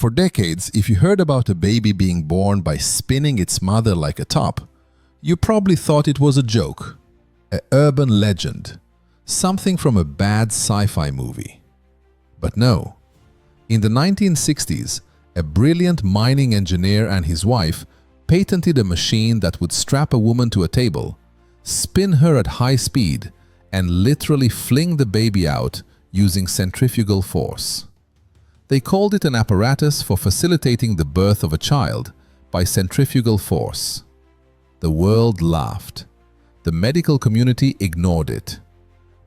For decades, if you heard about a baby being born by spinning its mother like a top, you probably thought it was a joke, an urban legend, something from a bad sci-fi movie. But no. In the 1960s, a brilliant mining engineer and his wife patented a machine that would strap a woman to a table, spin her at high speed, and literally fling the baby out using centrifugal force. They called it an apparatus for facilitating the birth of a child by centrifugal force. The world laughed. The medical community ignored it.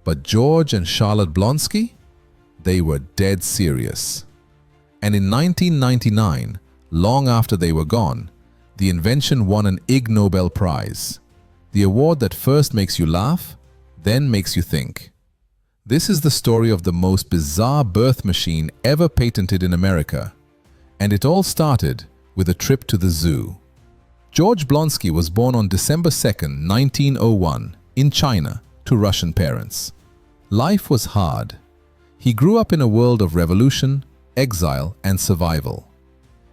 But George and Charlotte Blonsky? They were dead serious. And in 1999, long after they were gone, the invention won an Ig Nobel Prize, the award that first makes you laugh, then makes you think. This is the story of the most bizarre birth machine ever patented in America, and it all started with a trip to the zoo. George Blonsky was born on December 2, 1901, in China, to Russian parents. Life was hard. He grew up in a world of revolution, exile, and survival.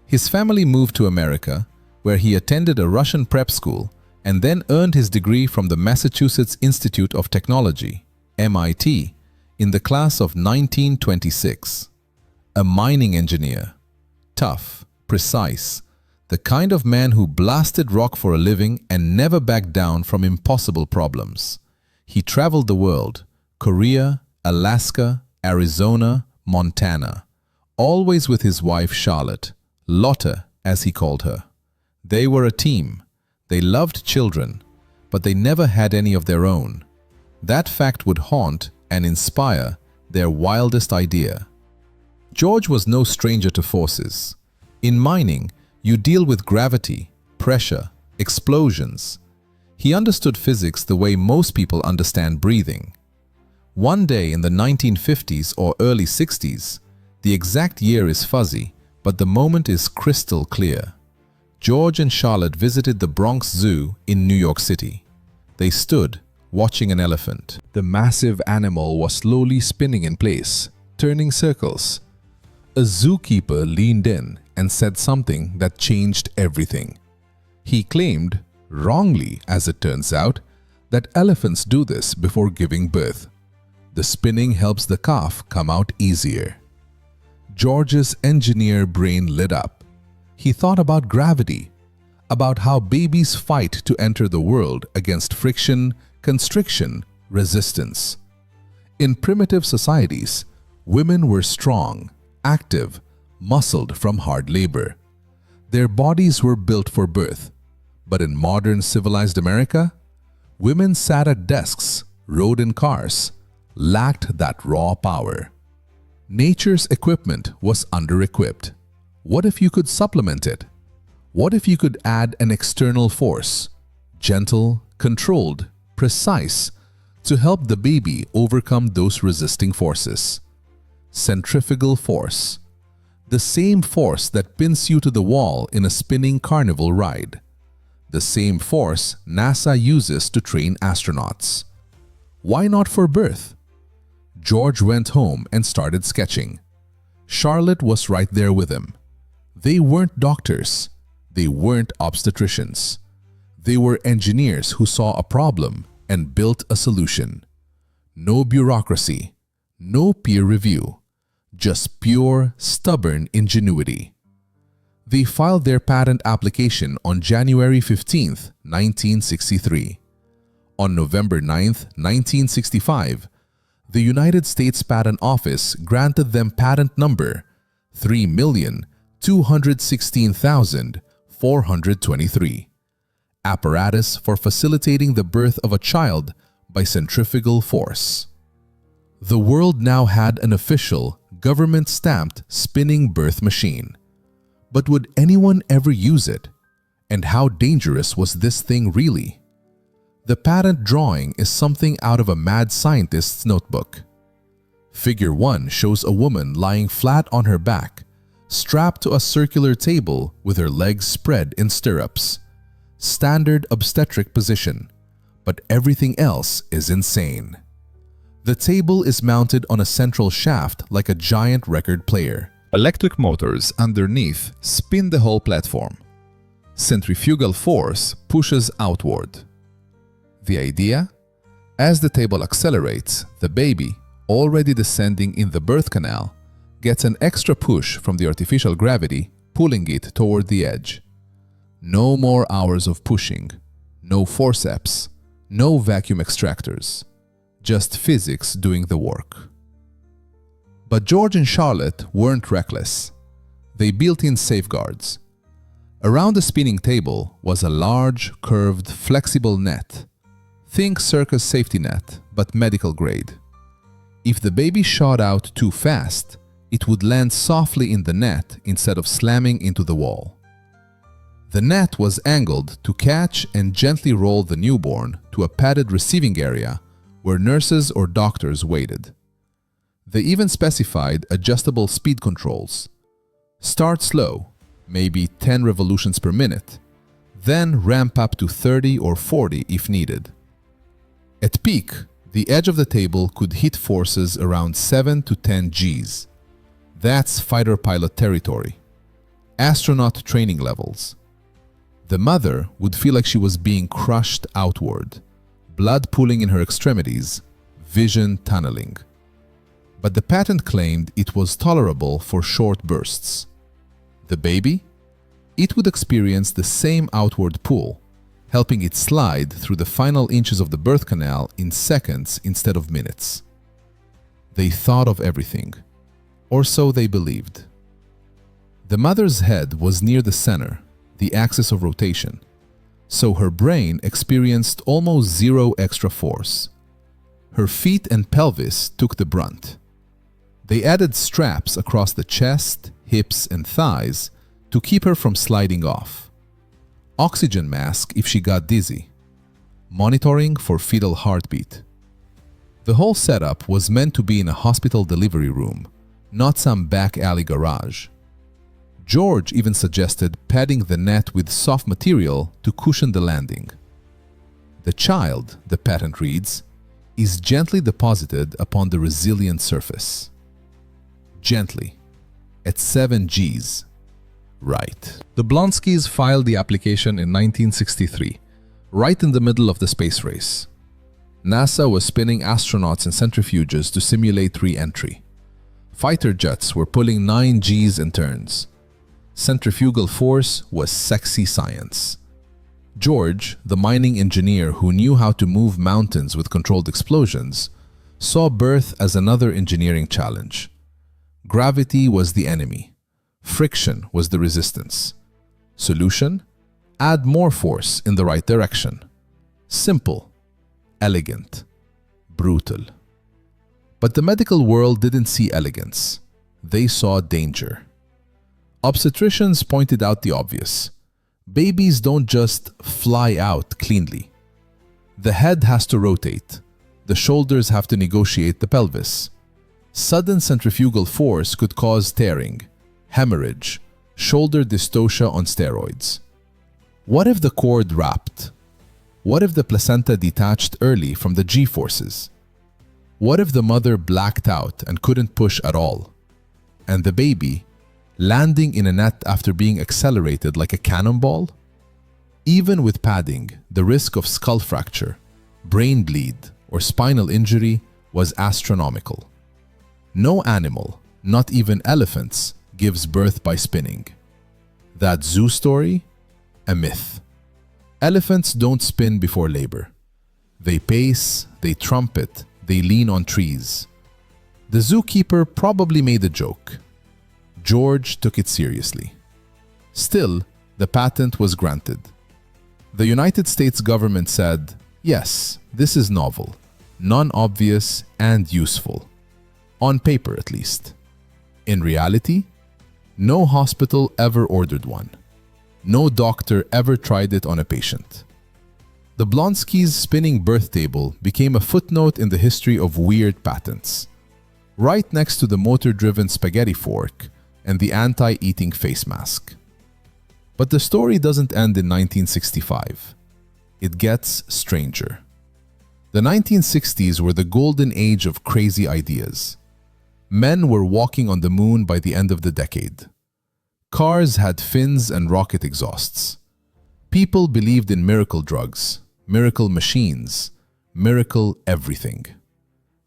His family moved to America, where he attended a Russian prep school and then earned his degree from the Massachusetts Institute of Technology, MIT, in the class of 1926. A mining engineer. Tough, precise, the kind of man who blasted rock for a living and never backed down from impossible problems. He traveled the world, Korea, Alaska, Arizona, Montana, always with his wife Charlotte, Lotte as he called her. They were a team. They loved children, but they never had any of their own. That fact would haunt and inspire their wildest idea. George was no stranger to forces. In mining, you deal with gravity, pressure, explosions. He understood physics the way most people understand breathing. One day in the 1950s or early 60s, the exact year is fuzzy, but the moment is crystal clear. George and Charlotte visited the Bronx Zoo in New York City. They stood, watching an elephant. The massive animal was slowly spinning in place, turning circles. A zookeeper leaned in and said something that changed everything. He claimed, wrongly as it turns out, that elephants do this before giving birth. The spinning helps the calf come out easier. George's engineer brain lit up. He thought about gravity, about how babies fight to enter the world against friction, constriction, resistance. In primitive societies, women were strong, active, muscled from hard labor. Their bodies were built for birth. But in modern civilized America, women sat at desks, rode in cars, lacked that raw power. Nature's equipment was under-equipped. What if you could supplement it? What if you could add an external force, gentle, controlled, precise, to help the baby overcome those resisting forces? Centrifugal force. The same force that pins you to the wall in a spinning carnival ride. The same force NASA uses to train astronauts. Why not for birth? George went home and started sketching. Charlotte was right there with him. They weren't doctors. They weren't obstetricians. They were engineers who saw a problem and built a solution. No bureaucracy, no peer review, just pure, stubborn ingenuity. They filed their patent application on January 15, 1963. On November 9, 1965, the United States Patent Office granted them patent number 3,216,423, Apparatus for facilitating the birth of a child by centrifugal force. The world now had an official, government-stamped spinning birth machine. But would anyone ever use it? And how dangerous was this thing really? The patent drawing is something out of a mad scientist's notebook. Figure 1 shows a woman lying flat on her back, strapped to a circular table with her legs spread in stirrups. Standard obstetric position, but everything else is insane. The table is mounted on a central shaft like a giant record player. Electric motors underneath spin the whole platform. Centrifugal force pushes outward. The idea? As the table accelerates, the baby, already descending in the birth canal, gets an extra push from the artificial gravity, pulling it toward the edge. No more hours of pushing, no forceps, no vacuum extractors, just physics doing the work. But George and Charlotte weren't reckless. They built in safeguards. Around the spinning table was a large, curved, flexible net. Think circus safety net, but medical grade. If the baby shot out too fast, it would land softly in the net instead of slamming into the wall. The net was angled to catch and gently roll the newborn to a padded receiving area where nurses or doctors waited. They even specified adjustable speed controls. Start slow, maybe 10 revolutions per minute, then ramp up to 30 or 40 if needed. At peak, the edge of the table could hit forces around 7 to 10 Gs. That's fighter pilot territory. Astronaut training levels. The mother would feel like she was being crushed outward, blood pooling in her extremities, vision tunneling. But the patent claimed it was tolerable for short bursts. The baby? It would experience the same outward pull, helping it slide through the final inches of the birth canal in seconds instead of minutes. They thought of everything, or so they believed. The mother's head was near the center, the axis of rotation, so her brain experienced almost zero extra force. Her feet and pelvis took the brunt. They added straps across the chest, hips, and thighs to keep her from sliding off. Oxygen mask if she got dizzy. Monitoring for fetal heartbeat. The whole setup was meant to be in a hospital delivery room, not some back alley garage. George even suggested padding the net with soft material to cushion the landing. The child, the patent reads, is gently deposited upon the resilient surface. Gently, at 7 Gs. Right. The Blonskys filed the application in 1963, right in the middle of the space race. NASA was spinning astronauts in centrifuges to simulate re-entry. Fighter jets were pulling 9 Gs in turns. Centrifugal force was sexy science. George, the mining engineer who knew how to move mountains with controlled explosions, saw birth as another engineering challenge. Gravity was the enemy. Friction was the resistance. Solution? Add more force in the right direction. Simple, elegant, brutal. But the medical world didn't see elegance. They saw danger. Obstetricians pointed out the obvious. Babies don't just fly out cleanly. The head has to rotate. The shoulders have to negotiate the pelvis. Sudden centrifugal force could cause tearing, hemorrhage, shoulder dystocia on steroids. What if the cord wrapped? What if the placenta detached early from the G-forces? What if the mother blacked out and couldn't push at all? And the baby, landing in a net after being accelerated like a cannonball? Even with padding, the risk of skull fracture, brain bleed, or spinal injury was astronomical. No animal, not even elephants, gives birth by spinning. That zoo story? A myth. Elephants don't spin before labor. They pace, they trumpet, they lean on trees. The zookeeper probably made a joke. George took it seriously. Still, the patent was granted. The United States government said, yes, this is novel, non-obvious, and useful. On paper, at least. In reality, no hospital ever ordered one. No doctor ever tried it on a patient. The Blonskys' spinning birth table became a footnote in the history of weird patents, right next to the motor-driven spaghetti fork and the anti-eating face mask. But the story doesn't end in 1965. It gets stranger. The 1960s were the golden age of crazy ideas. Men were walking on the moon by the end of the decade. Cars had fins and rocket exhausts. People believed in miracle drugs, miracle machines, miracle everything.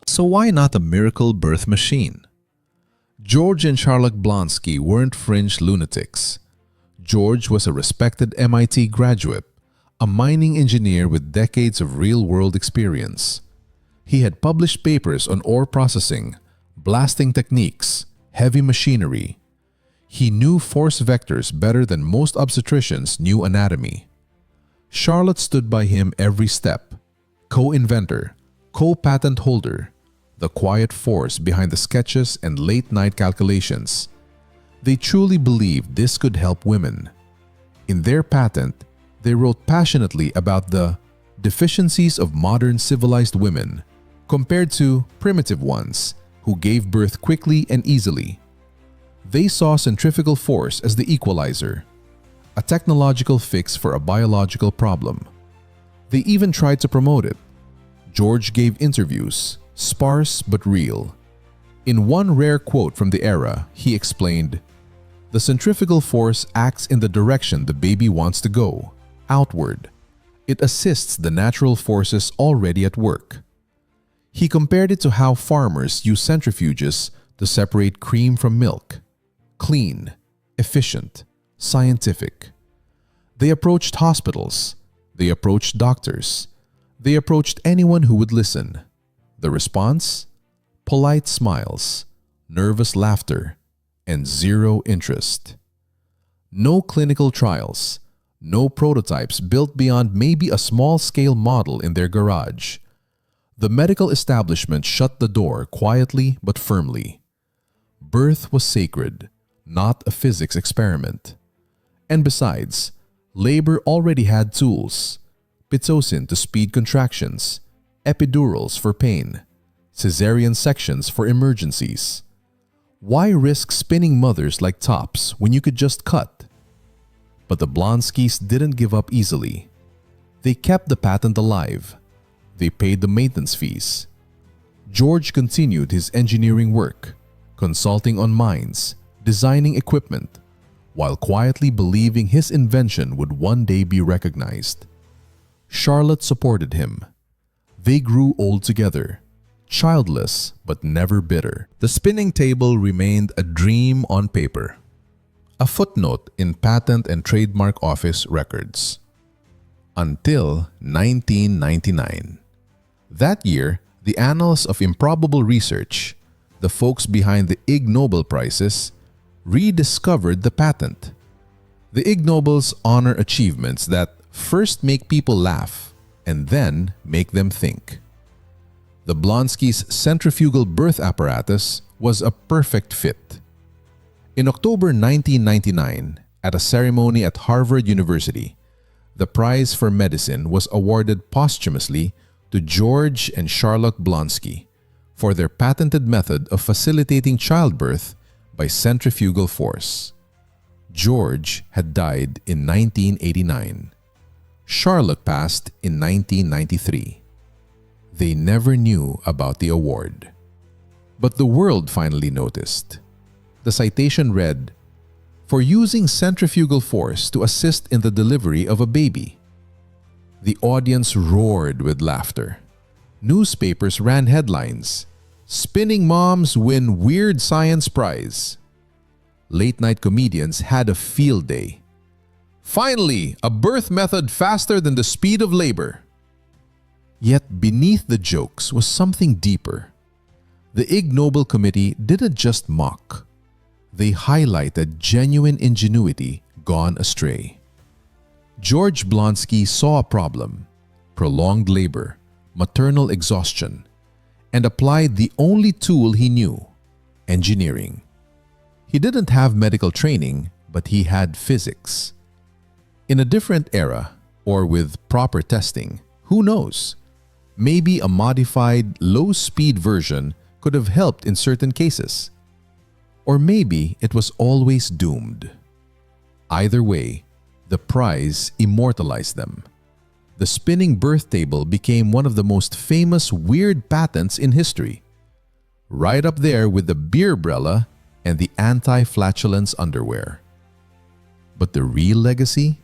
So why not a miracle birth machine? George and Charlotte Blonsky weren't fringe lunatics. George was a respected MIT graduate, a mining engineer with decades of real-world experience. He had published papers on ore processing, blasting techniques, heavy machinery. He knew force vectors better than most obstetricians knew anatomy. Charlotte stood by him every step, co-inventor, co-patent holder, the quiet force behind the sketches and late-night calculations. They truly believed this could help women. In their patent, they wrote passionately about the deficiencies of modern civilized women compared to primitive ones who gave birth quickly and easily. They saw centrifugal force as the equalizer, a technological fix for a biological problem. They even tried to promote it. George gave interviews, sparse but real. In one rare quote from the era, he explained, "The centrifugal force acts in the direction the baby wants to go, outward. It assists the natural forces already at work." He compared it to how farmers use centrifuges to separate cream from milk. Clean, efficient, scientific. They approached hospitals. They approached doctors. They approached anyone who would listen. The response? Polite smiles, nervous laughter, and zero interest. No clinical trials, no prototypes built beyond maybe a small-scale model in their garage. The medical establishment shut the door quietly but firmly. Birth was sacred, not a physics experiment. And besides, labor already had tools: Pitocin to speed contractions, epidurals for pain, cesarean sections for emergencies. Why risk spinning mothers like tops when you could just cut? But the Blonskys didn't give up easily. They kept the patent alive. They paid the maintenance fees. George continued his engineering work, consulting on mines, designing equipment, while quietly believing his invention would one day be recognized. Charlotte supported him. They grew old together, childless but never bitter. The spinning table remained a dream on paper, a footnote in Patent and Trademark Office records. Until 1999. That year, the Annals of Improbable Research, the folks behind the Ig Nobel Prizes, rediscovered the patent. The Ig Nobels honor achievements that first make people laugh and then make them think. The Blonsky's centrifugal birth apparatus was a perfect fit. In October 1999, at a ceremony at Harvard University, the prize for medicine was awarded posthumously to George and Charlotte Blonsky for their patented method of facilitating childbirth by centrifugal force. George had died in 1989. Charlotte passed in 1993. They never knew about the award. But the world finally noticed. The citation read, "For using centrifugal force to assist in the delivery of a baby." The audience roared with laughter. Newspapers ran headlines, "Spinning moms win weird science prize." Late-night comedians had a field day. "Finally, a birth method faster than the speed of labor." Yet beneath the jokes was something deeper. The Ig Nobel Committee didn't just mock. They highlighted genuine ingenuity gone astray. George Blonsky saw a problem: prolonged labor, maternal exhaustion, and applied the only tool he knew: engineering. He didn't have medical training, but he had physics. In a different era, or with proper testing, who knows? Maybe a modified, low-speed version could have helped in certain cases. Or maybe it was always doomed. Either way, the prize immortalized them. The spinning birth table became one of the most famous weird patents in history. right up there with the beerbrella and the anti-flatulence underwear. But the real legacy?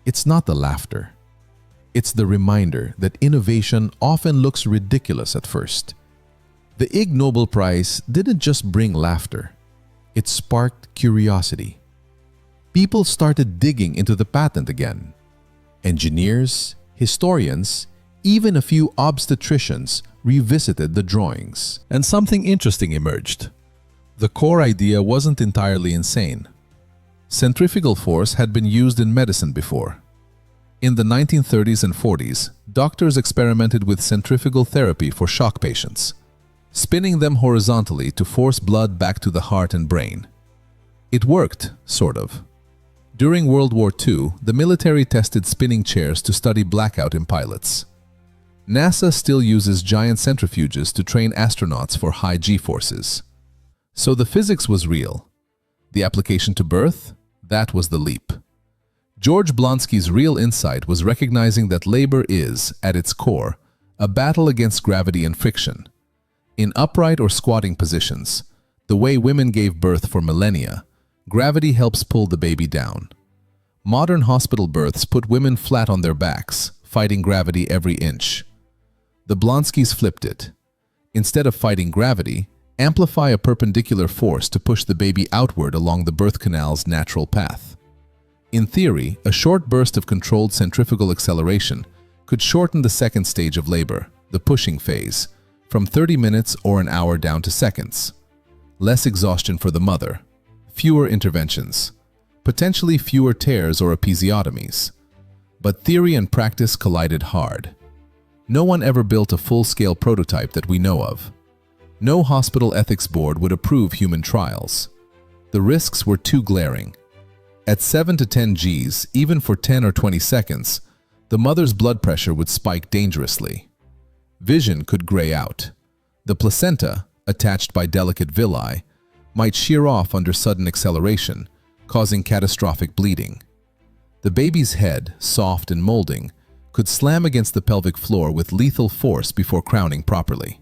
It's not the laughter. It's the reminder that innovation often looks ridiculous at first. The Ig Nobel Prize didn't just bring laughter. It sparked curiosity. People started digging into the patent again. Engineers, historians, even a few obstetricians revisited the drawings. And something interesting emerged. The core idea wasn't entirely insane. Centrifugal force had been used in medicine before. In the 1930s and 40s, doctors experimented with centrifugal therapy for shock patients, spinning them horizontally to force blood back to the heart and brain. It worked, sort of. During World War II, the military tested spinning chairs to study blackout in pilots. NASA still uses giant centrifuges to train astronauts for high G-forces. So the physics was real. The application to birth? That was the leap. George Blonsky's real insight was recognizing that labor is, at its core, a battle against gravity and friction. In upright or squatting positions, the way women gave birth for millennia, gravity helps pull the baby down. Modern hospital births put women flat on their backs, fighting gravity every inch. The Blonskys flipped it. Instead of fighting gravity, amplify a perpendicular force to push the baby outward along the birth canal's natural path. In theory, a short burst of controlled centrifugal acceleration could shorten the second stage of labor, the pushing phase, from 30 minutes or an hour down to seconds. Less exhaustion for the mother, fewer interventions, potentially fewer tears or episiotomies. But theory and practice collided hard. No one ever built a full-scale prototype that we know of. No hospital ethics board would approve human trials. The risks were too glaring. At 7 to 10 Gs, even for 10 or 20 seconds, the mother's blood pressure would spike dangerously. Vision could gray out. The placenta, attached by delicate villi, might shear off under sudden acceleration, causing catastrophic bleeding. The baby's head, soft and molding, could slam against the pelvic floor with lethal force before crowning properly.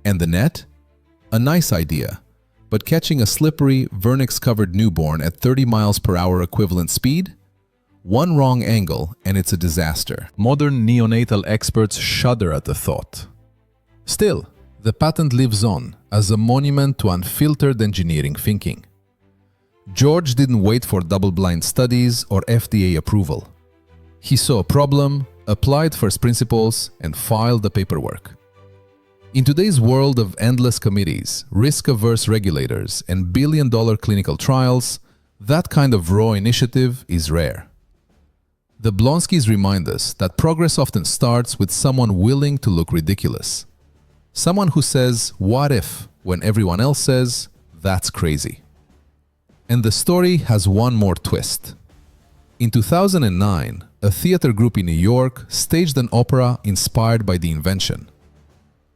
And the net? A nice idea, but catching a slippery, vernix-covered newborn at 30 miles per hour equivalent speed? One wrong angle and it's a disaster. Modern neonatal experts shudder at the thought. Still, the patent lives on as a monument to unfiltered engineering thinking. George didn't wait for double-blind studies or FDA approval. He saw a problem, applied first principles, and filed the paperwork. In today's world of endless committees, risk-averse regulators, and billion-dollar clinical trials, that kind of raw initiative is rare. The Blonskys remind us that progress often starts with someone willing to look ridiculous. Someone who says, "What if?" when everyone else says, "That's crazy." And the story has one more twist. In 2009, a theater group in New York staged an opera inspired by the invention.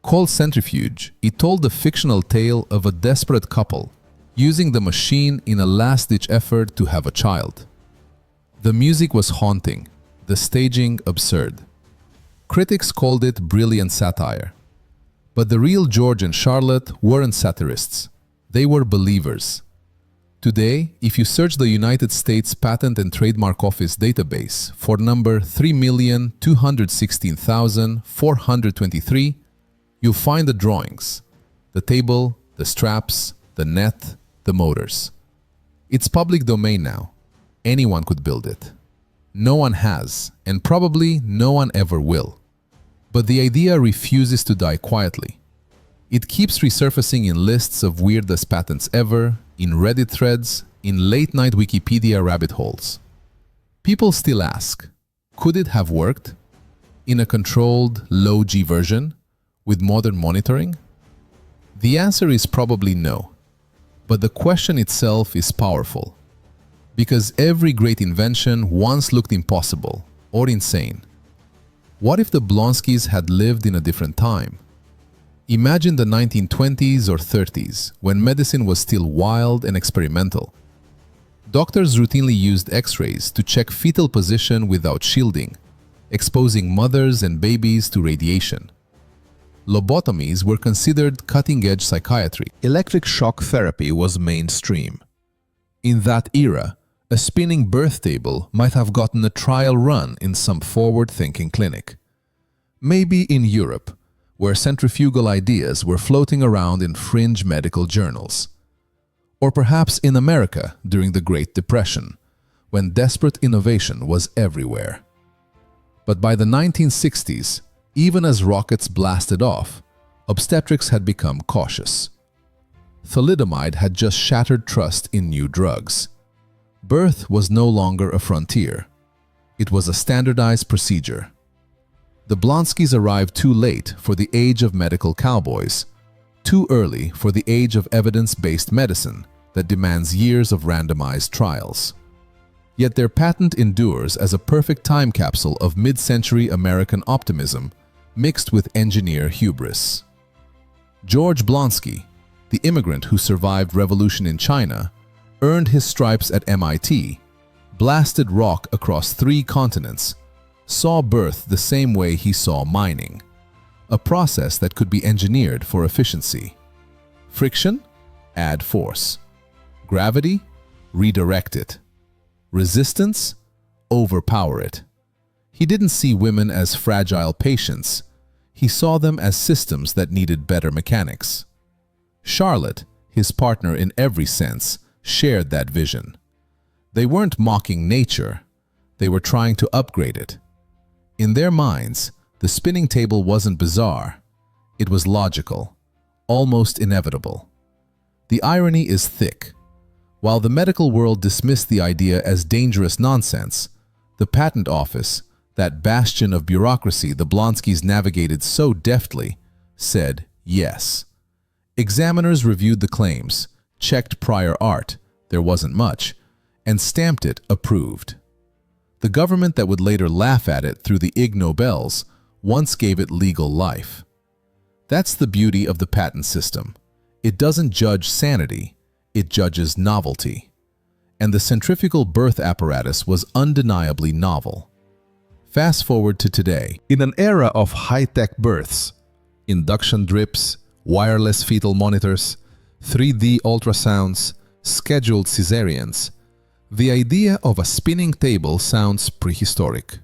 Called Centrifuge, it told the fictional tale of a desperate couple using the machine in a last-ditch effort to have a child. The music was haunting, the staging absurd. Critics called it brilliant satire. But the real George and Charlotte weren't satirists. They were believers. Today, if you search the United States Patent and Trademark Office database for number 3,216,423, you'll find the drawings, the table, the straps, the net, the motors. It's public domain now. Anyone could build it. No one has, and probably no one ever will. But the idea refuses to die quietly. It keeps resurfacing in lists of weirdest patents ever, in Reddit threads, in late-night Wikipedia rabbit holes. People still ask, could it have worked? In a controlled, low-G version? With modern monitoring? The answer is probably no. But the question itself is powerful. Because every great invention once looked impossible or insane. What if the Blonskys had lived in a different time? Imagine the 1920s or 30s, when medicine was still wild and experimental. Doctors routinely used X-rays to check fetal position without shielding, exposing mothers and babies to radiation. Lobotomies were considered cutting-edge psychiatry. Electric shock therapy was mainstream. In that era, a spinning birth table might have gotten a trial run in some forward-thinking clinic. Maybe in Europe, where centrifugal ideas were floating around in fringe medical journals. Or perhaps in America during the Great Depression, when desperate innovation was everywhere. But by the 1960s, even as rockets blasted off, obstetrics had become cautious. Thalidomide had just shattered trust in new drugs. Birth was no longer a frontier. It was a standardized procedure. The Blonskys arrived too late for the age of medical cowboys, too early for the age of evidence-based medicine that demands years of randomized trials. Yet their patent endures as a perfect time capsule of mid-century American optimism mixed with engineer hubris. George Blonsky, the immigrant who survived revolution in China, earned his stripes at MIT, blasted rock across 3 continents, saw birth the same way he saw mining, a process that could be engineered for efficiency. Friction? Add force. Gravity? Redirect it. Resistance? Overpower it. He didn't see women as fragile patients. He saw them as systems that needed better mechanics. Charlotte, his partner in every sense, shared that vision. They weren't mocking nature. They were trying to upgrade it. In their minds, the spinning table wasn't bizarre. It was logical, almost inevitable. The irony is thick. While the medical world dismissed the idea as dangerous nonsense, the patent office, that bastion of bureaucracy the Blonskys navigated so deftly, said yes. Examiners reviewed the claims, checked prior art, there wasn't much, and stamped it approved. The government that would later laugh at it through the Ig Nobels once gave it legal life. That's the beauty of the patent system. It doesn't judge sanity, it judges novelty. And the centrifugal birth apparatus was undeniably novel. Fast forward to today. In an era of high-tech births, induction drips, wireless fetal monitors, 3D ultrasounds, scheduled cesareans, the idea of a spinning table sounds prehistoric.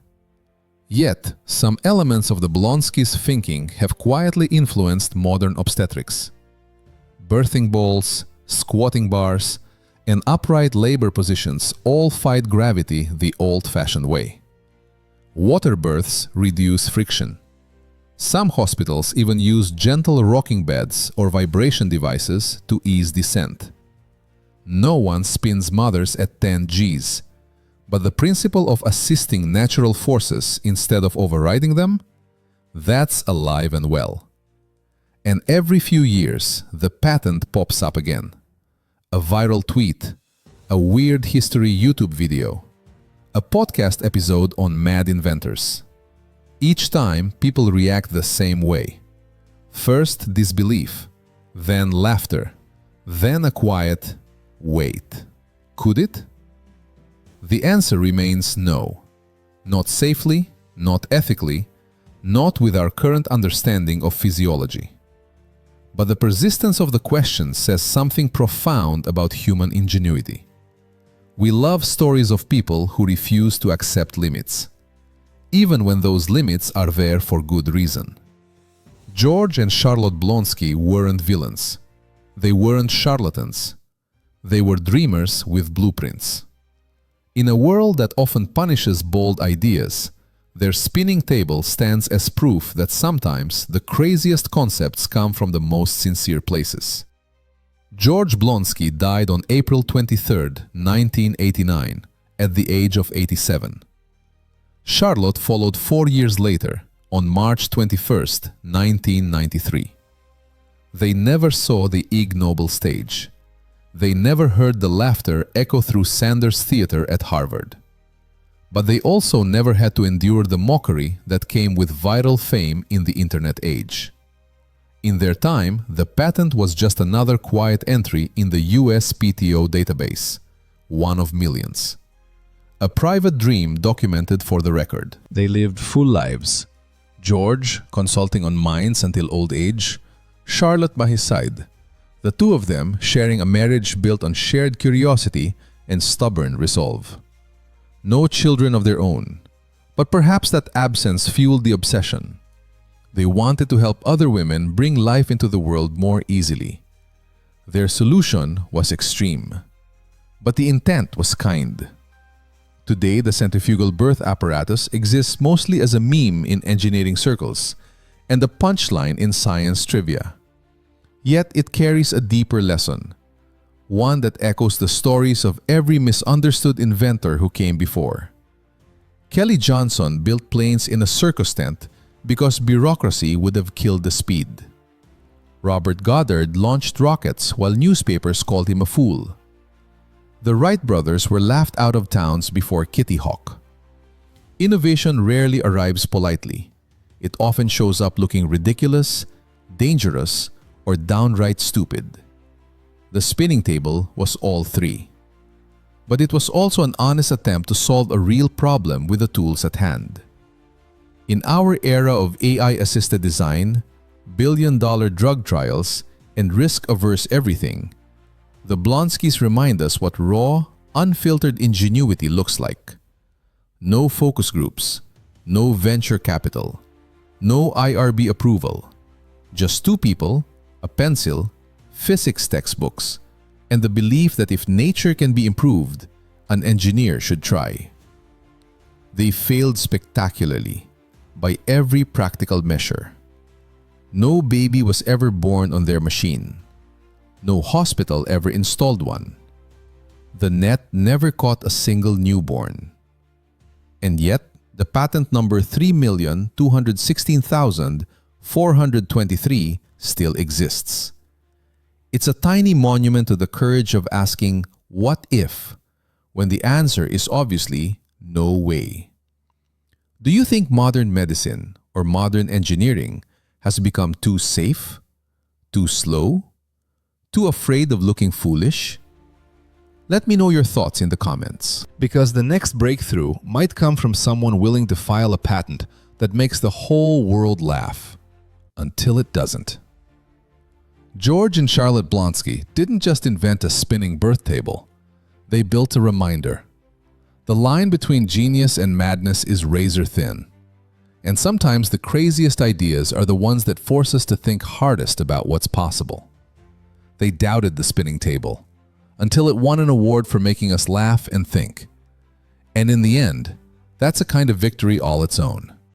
Yet, some elements of the Blonskys' thinking have quietly influenced modern obstetrics. Birthing balls, squatting bars, and upright labor positions all fight gravity the old-fashioned way. Water births reduce friction. Some hospitals even use gentle rocking beds or vibration devices to ease descent. No one spins mothers at 10 Gs, but the principle of assisting natural forces instead of overriding them, that's alive and well. And every few years, the patent pops up again. A viral tweet, a weird history YouTube video, a podcast episode on mad inventors. Each time, people react the same way. First disbelief, then laughter, then a quiet, wait. Could it? The answer remains no. Not safely, not ethically, not with our current understanding of physiology. But the persistence of the question says something profound about human ingenuity. We love stories of people who refuse to accept limits, even when those limits are there for good reason. George and Charlotte Blonsky weren't villains. They weren't charlatans. They were dreamers with blueprints. In a world that often punishes bold ideas, their spinning table stands as proof that sometimes the craziest concepts come from the most sincere places. George Blonsky died on April 23, 1989, at the age of 87. Charlotte followed 4 years later, on March 21, 1993. They never saw the Ig Nobel stage. They never heard the laughter echo through Sanders Theater at Harvard. But they also never had to endure the mockery that came with viral fame in the internet age. In their time, the patent was just another quiet entry in the USPTO database, one of millions. A private dream documented for the record. They lived full lives. George consulting on minds until old age, Charlotte by his side, the two of them sharing a marriage built on shared curiosity and stubborn resolve. No children of their own, but perhaps that absence fueled the obsession. They wanted to help other women bring life into the world more easily. Their solution was extreme, but the intent was kind. Today, the centrifugal birth apparatus exists mostly as a meme in engineering circles and a punchline in science trivia. Yet it carries a deeper lesson, one that echoes the stories of every misunderstood inventor who came before. Kelly Johnson built planes in a circus tent because bureaucracy would have killed the speed. Robert Goddard launched rockets while newspapers called him a fool. The Wright brothers were laughed out of towns before Kitty Hawk. Innovation rarely arrives politely. It often shows up looking ridiculous, dangerous, or downright stupid. The spinning table was all three. But it was also an honest attempt to solve a real problem with the tools at hand. In our era of AI-assisted design, billion-dollar drug trials, and risk-averse everything, the Blonskys remind us what raw, unfiltered ingenuity looks like. No focus groups, no venture capital, no IRB approval, just two people, a pencil, physics textbooks, and the belief that if nature can be improved, an engineer should try. They failed spectacularly, by every practical measure. No baby was ever born on their machine. No hospital ever installed one. The net never caught a single newborn. And yet, the patent number 3,216,423 still exists. It's a tiny monument to the courage of asking, "What if?" when the answer is obviously no way. Do you think modern medicine or modern engineering has become too safe, too slow, too afraid of looking foolish? Let me know your thoughts in the comments. Because the next breakthrough might come from someone willing to file a patent that makes the whole world laugh, until it doesn't. George and Charlotte Blonsky didn't just invent a spinning birth table. They built a reminder. The line between genius and madness is razor thin. And sometimes the craziest ideas are the ones that force us to think hardest about what's possible. They doubted the spinning table, until it won an award for making us laugh and think. And in the end, that's a kind of victory all its own.